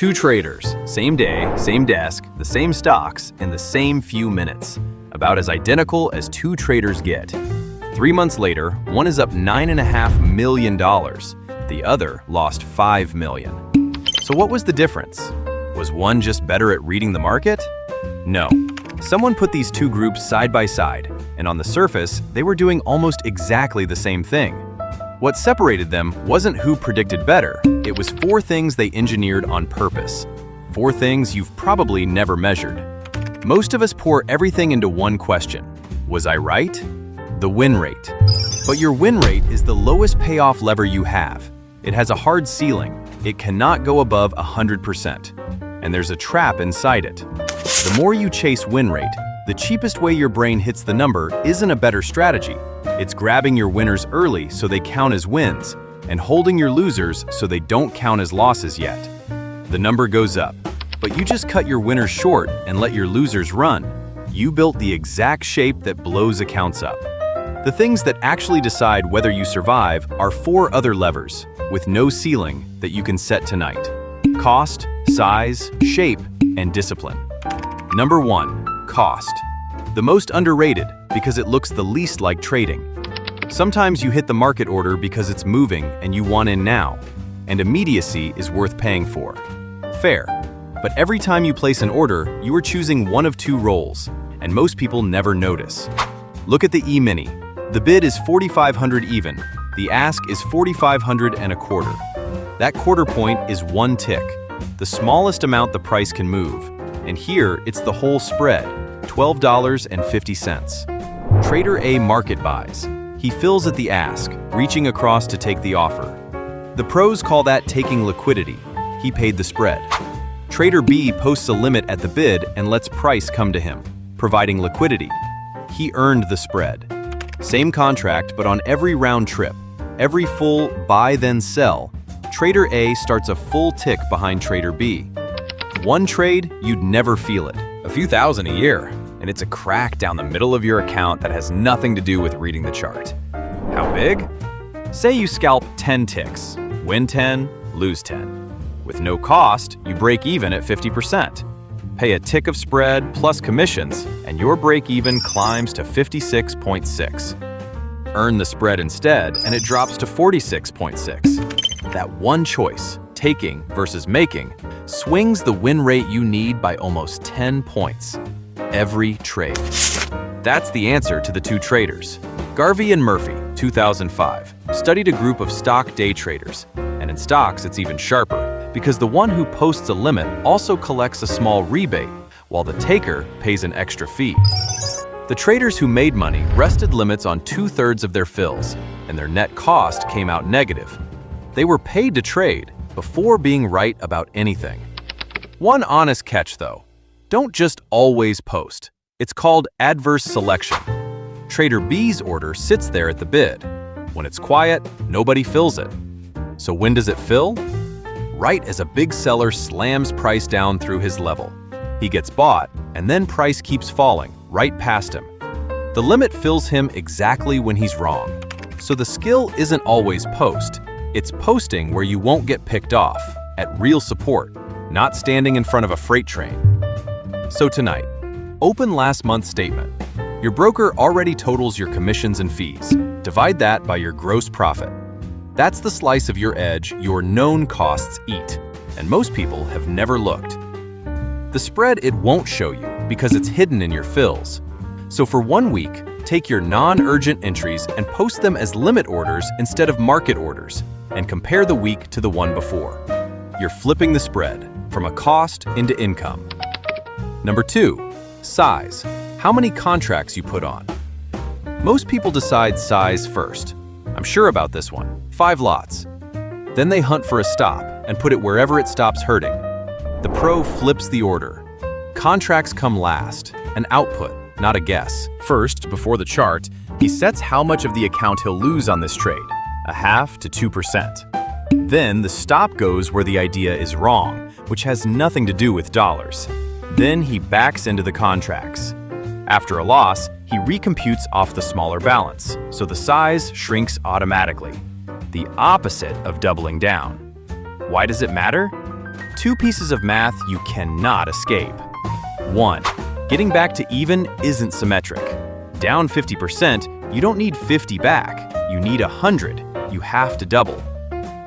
Two traders, same day, same desk, the same stocks, in the same few minutes. About as identical as two traders get. 3 months later, one is up $9.5 million. The other lost $5 million. So what was the difference? Was one just better at reading the market? No. Someone put these two groups side by side, and on the surface, they were doing almost exactly the same thing. What separated them wasn't who predicted better, it was 4 things they engineered on purpose. 4 things you've probably never measured. Most of us pour everything into one question. Was I right? The win rate. But your win rate is the lowest payoff lever you have. It has a hard ceiling. It cannot go above 100%. And there's a trap inside it. The more you chase win rate, the cheapest way your brain hits the number isn't a better strategy. It's grabbing your winners early so they count as wins, and holding your losers so they don't count as losses yet. The number goes up, but you just cut your winners short and let your losers run. You built the exact shape that blows accounts up. The things that actually decide whether you survive are 4 other levers, with no ceiling, that you can set tonight. Cost, size, shape, and discipline. Number 1, cost. The most underrated because it looks the least like trading. Sometimes you hit the market order because it's moving and you want in now, and immediacy is worth paying for. Fair. But every time you place an order, you are choosing one of 2 roles, and most people never notice. Look at the E-mini. The bid is 4,500 even. The ask is 4,500 and a quarter. That quarter point is 1 tick, the smallest amount the price can move. And here, it's the whole spread, $12.50. Trader A market buys. He fills at the ask, reaching across to take the offer. The pros call that taking liquidity. He paid the spread. Trader B posts a limit at the bid and lets price come to him, providing liquidity. He earned the spread. Same contract, but on every round trip, every full buy then sell, Trader A starts a full tick behind Trader B. One trade, you'd never feel it. A few thousand a year, and it's a crack down the middle of your account that has nothing to do with reading the chart. How big? Say you scalp 10 ticks, win 10, lose 10. With no cost, you break even at 50%. Pay a tick of spread plus commissions, and your break-even climbs to 56.6. Earn the spread instead, and it drops to 46.6. That one choice, taking versus making, swings the win rate you need by almost 10 points. Every trade. That's the answer to the 2 traders. Garvey and Murphy, 2005, studied a group of stock day traders. And in stocks, it's even sharper, because the one who posts a limit also collects a small rebate, while the taker pays an extra fee. The traders who made money rested limits on 2/3 of their fills, and their net cost came out negative. They were paid to trade before being right about anything. One honest catch, though. Don't just always post. It's called adverse selection. Trader B's order sits there at the bid. When it's quiet, nobody fills it. So when does it fill? Right as a big seller slams price down through his level. He gets bought, and then price keeps falling, right past him. The limit fills him exactly when he's wrong. So the skill isn't always post. It's posting where you won't get picked off, at real support, not standing in front of a freight train. So tonight, open last month's statement. Your broker already totals your commissions and fees. Divide that by your gross profit. That's the slice of your edge your known costs eat, and most people have never looked. The spread it won't show you because it's hidden in your fills. So for 1 week, take your non-urgent entries and post them as limit orders instead of market orders, and compare the week to the one before. You're flipping the spread from a cost into income. Number 2, size. How many contracts you put on. Most people decide size first. I'm sure about this one. 5 lots. Then they hunt for a stop and put it wherever it stops hurting. The pro flips the order. Contracts come last, an output, not a guess. First, before the chart, he sets how much of the account he'll lose on this trade, 0.5 to 2%. Then the stop goes where the idea is wrong, which has nothing to do with dollars. Then he backs into the contracts. After a loss, he recomputes off the smaller balance, so the size shrinks automatically. The opposite of doubling down. Why does it matter? Two pieces of math you cannot escape. 1. Getting back to even isn't symmetric. Down 50%, you don't need 50 back. You need 100. You have to double.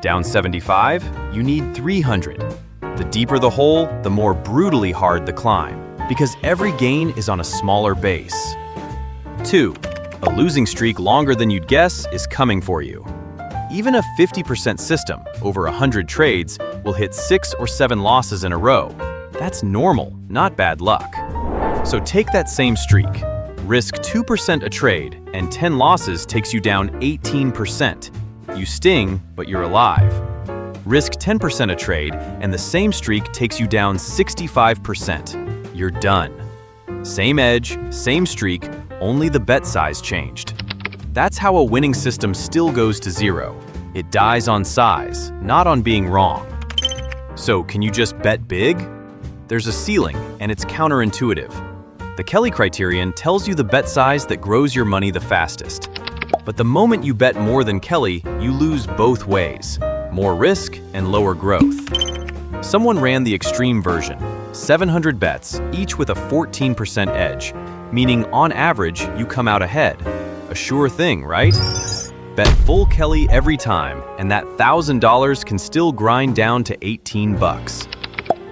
Down 75, you need 300. The deeper the hole, the more brutally hard the climb, because every gain is on a smaller base. 2. A losing streak longer than you'd guess is coming for you. Even a 50% system, over 100 trades, will hit 6 or 7 losses in a row. That's normal, not bad luck. So take that same streak. Risk 2% a trade, and 10 losses takes you down 18%. You sting, but you're alive. Risk 10% a trade, and the same streak takes you down 65%. You're done. Same edge, same streak, only the bet size changed. That's how a winning system still goes to zero. It dies on size, not on being wrong. So can you just bet big? There's a ceiling, and it's counterintuitive. The Kelly criterion tells you the bet size that grows your money the fastest. But the moment you bet more than Kelly, you lose both ways. More risk and lower growth. Someone ran the extreme version, 700 bets, each with a 14% edge, meaning on average, you come out ahead. A sure thing, right? Bet full Kelly every time, and that $1,000 can still grind down to 18 bucks.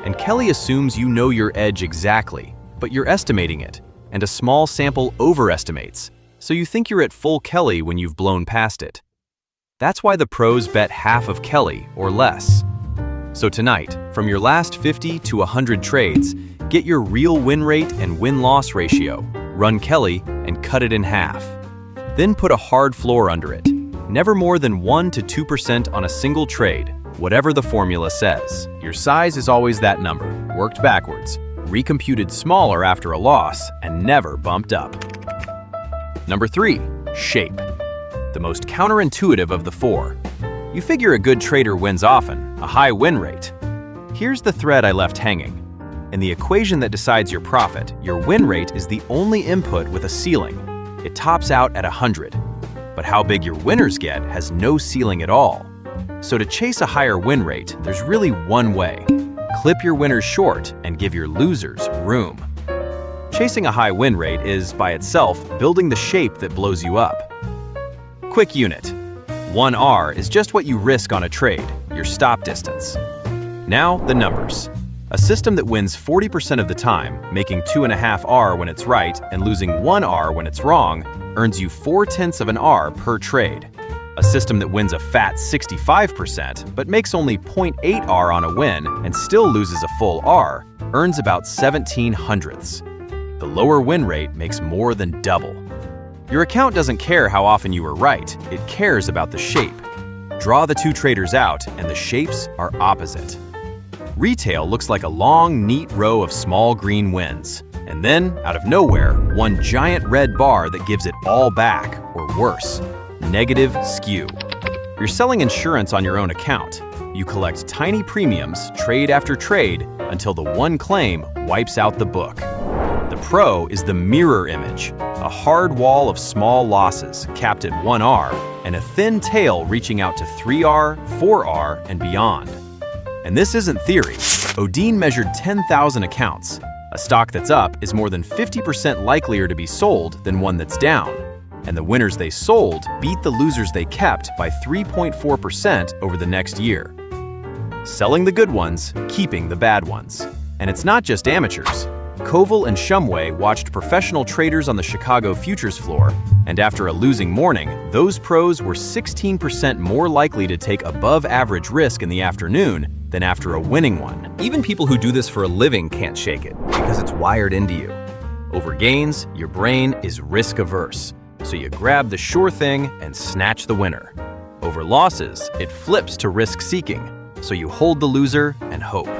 And Kelly assumes you know your edge exactly, but you're estimating it, and a small sample overestimates, so you think you're at full Kelly when you've blown past it. That's why the pros bet half of Kelly or less. So tonight, from your last 50 to 100 trades, get your real win rate and win-loss ratio, run Kelly, and cut it in half. Then put a hard floor under it. Never more than 1 to 2% on a single trade, whatever the formula says. Your size is always that number, worked backwards, recomputed smaller after a loss, and never bumped up. Number 3, shape. The most counterintuitive of the 4. You figure a good trader wins often, a high win rate. Here's the thread I left hanging. In the equation that decides your profit, your win rate is the only input with a ceiling. It tops out at 100. But how big your winners get has no ceiling at all. So to chase a higher win rate, there's really one way. Clip your winners short and give your losers room. Chasing a high win rate is, by itself, building the shape that blows you up. Quick unit. 1R is just what you risk on a trade, your stop distance. Now, the numbers. A system that wins 40% of the time, making 2.5R when it's right and losing 1R when it's wrong, earns you 0.4 of an R per trade. A system that wins a fat 65% but makes only 0.8R on a win and still loses a full R earns about 17 hundredths. The lower win rate makes more than double. Your account doesn't care how often you were right, it cares about the shape. Draw the two traders out and the shapes are opposite. Retail looks like a long, neat row of small green wins, and then, out of nowhere, one giant red bar that gives it all back, or worse, negative skew. You're selling insurance on your own account. You collect tiny premiums, trade after trade, until the one claim wipes out the book. The pro is the mirror image, a hard wall of small losses capped at 1R, and a thin tail reaching out to 3R, 4R, and beyond. And this isn't theory. Audit measured 10,000 accounts. A stock that's up is more than 50% likelier to be sold than one that's down. And the winners they sold beat the losers they kept by 3.4% over the next year. Selling the good ones, keeping the bad ones. And it's not just amateurs. Koval and Shumway watched professional traders on the Chicago futures floor, and after a losing morning, those pros were 16% more likely to take above-average risk in the afternoon than after a winning one. Even people who do this for a living can't shake it, because it's wired into you. Over gains, your brain is risk-averse, so you grab the sure thing and snatch the winner. Over losses, it flips to risk-seeking, so you hold the loser and hope.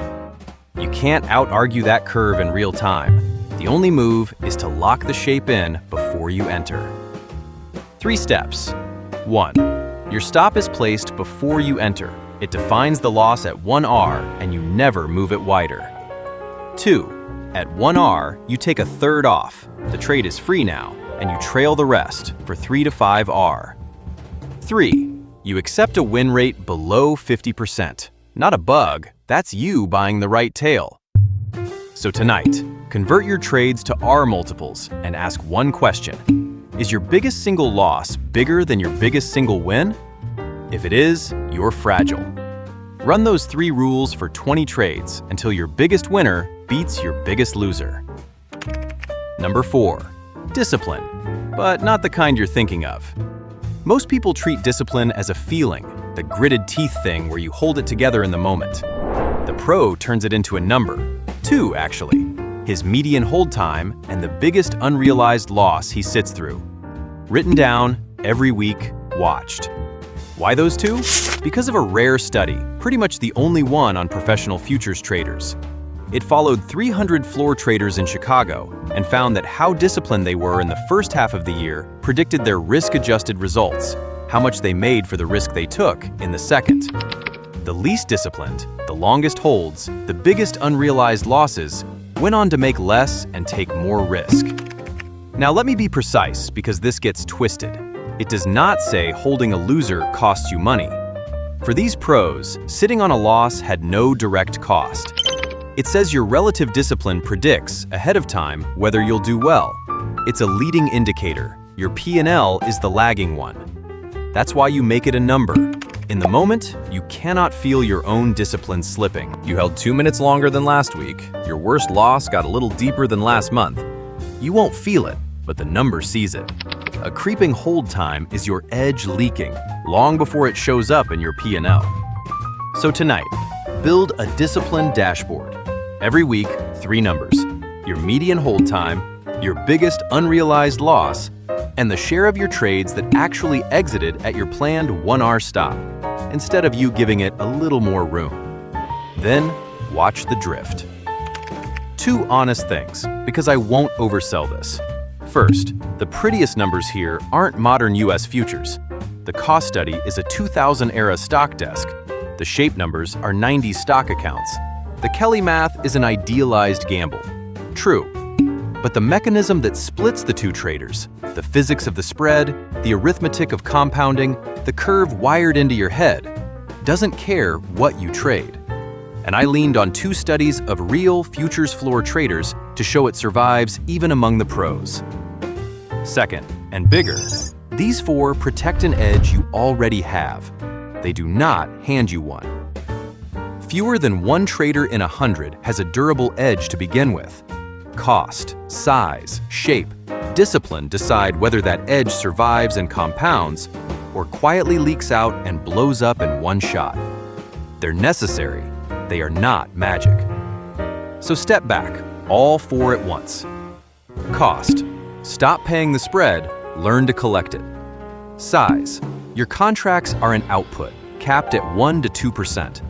You can't out-argue that curve in real time. The only move is to lock the shape in before you enter. 3 steps. 1. Your stop is placed before you enter. It defines the loss at 1R and you never move it wider. 2. At 1R, you take a third off. The trade is free now, and you trail the rest for 3 to 5R. 3. You accept a win rate below 50%. Not a bug, That's you buying the right tail. So tonight, convert your trades to R multiples and ask one question. Is your biggest single loss bigger than your biggest single win? If it is, you're fragile. Run those 3 rules for 20 trades until your biggest winner beats your biggest loser. Number 4, discipline, but not the kind you're thinking of. Most people treat discipline as a feeling, the gritted teeth thing where you hold it together in the moment. The pro turns it into a number, 2 actually, his median hold time and the biggest unrealized loss he sits through. Written down, every week, watched. Why those 2? Because of a rare study, pretty much the only one on professional futures traders. It followed 300 floor traders in Chicago and found that how disciplined they were in the first half of the year predicted their risk-adjusted results, how much they made for the risk they took in the second. The least disciplined, the longest holds, the biggest unrealized losses, went on to make less and take more risk. Now let me be precise because this gets twisted. It does not say holding a loser costs you money. For these pros, sitting on a loss had no direct cost. It says your relative discipline predicts, ahead of time, whether you'll do well. It's a leading indicator. Your P&L is the lagging one. That's why you make it a number. In the moment, you cannot feel your own discipline slipping. You held 2 minutes longer than last week. Your worst loss got a little deeper than last month. You won't feel it, but the number sees it. A creeping hold time is your edge leaking, long before it shows up in your P&L. So tonight, build a disciplined dashboard. Every week, 3 numbers: your median hold time, your biggest unrealized loss, and the share of your trades that actually exited at your planned 1R stop, instead of you giving it a little more room. Then, watch the drift. 2 honest things, because I won't oversell this. First, the prettiest numbers here aren't modern US futures. The cost study is a 2000-era stock desk. The shape numbers are 90s stock accounts. The Kelly math is an idealized gamble. True. But the mechanism that splits the 2 traders, the physics of the spread, the arithmetic of compounding, the curve wired into your head, doesn't care what you trade. And I leaned on 2 studies of real futures floor traders to show it survives even among the pros. Second, and bigger, these 4 protect an edge you already have. They do not hand you one. Fewer than 1 trader in 100 has a durable edge to begin with. Cost, size, shape, discipline decide whether that edge survives and compounds or quietly leaks out and blows up in one shot. They're necessary, they are not magic. So step back, all 4 at once. Cost, stop paying the spread, learn to collect it. Size, your contracts are an output, capped at 1 to 2%.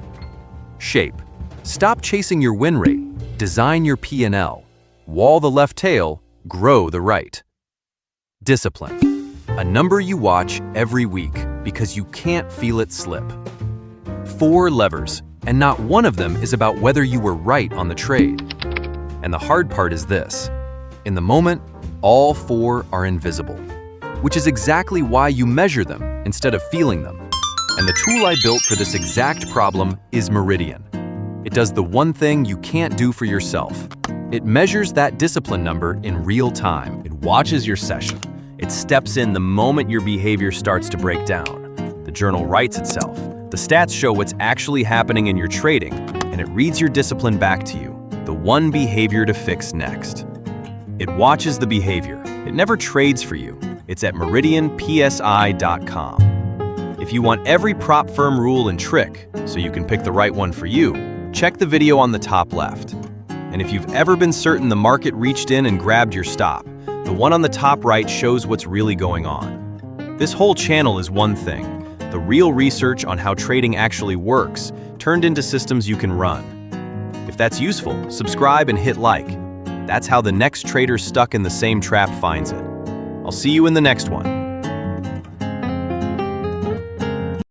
Shape, stop chasing your win rate, design your P&L. Wall the left tail, grow the right. Discipline, a number you watch every week because you can't feel it slip. 4 levers, and not one of them is about whether you were right on the trade. And the hard part is this: in the moment, all 4 are invisible, which is exactly why you measure them instead of feeling them. And the tool I built for this exact problem is Meridian. It does the one thing you can't do for yourself. It measures that discipline number in real time. It watches your session. It steps in the moment your behavior starts to break down. The journal writes itself. The stats show what's actually happening in your trading, and it reads your discipline back to you, the one behavior to fix next. It watches the behavior. It never trades for you. It's at meridianpsi.com. If you want every prop firm rule and trick so you can pick the right one for you, check the video on the top left. And if you've ever been certain the market reached in and grabbed your stop, the one on the top right shows what's really going on. This whole channel is one thing, the real research on how trading actually works, turned into systems you can run. If that's useful, subscribe and hit like. That's how the next trader stuck in the same trap finds it. I'll see you in the next one.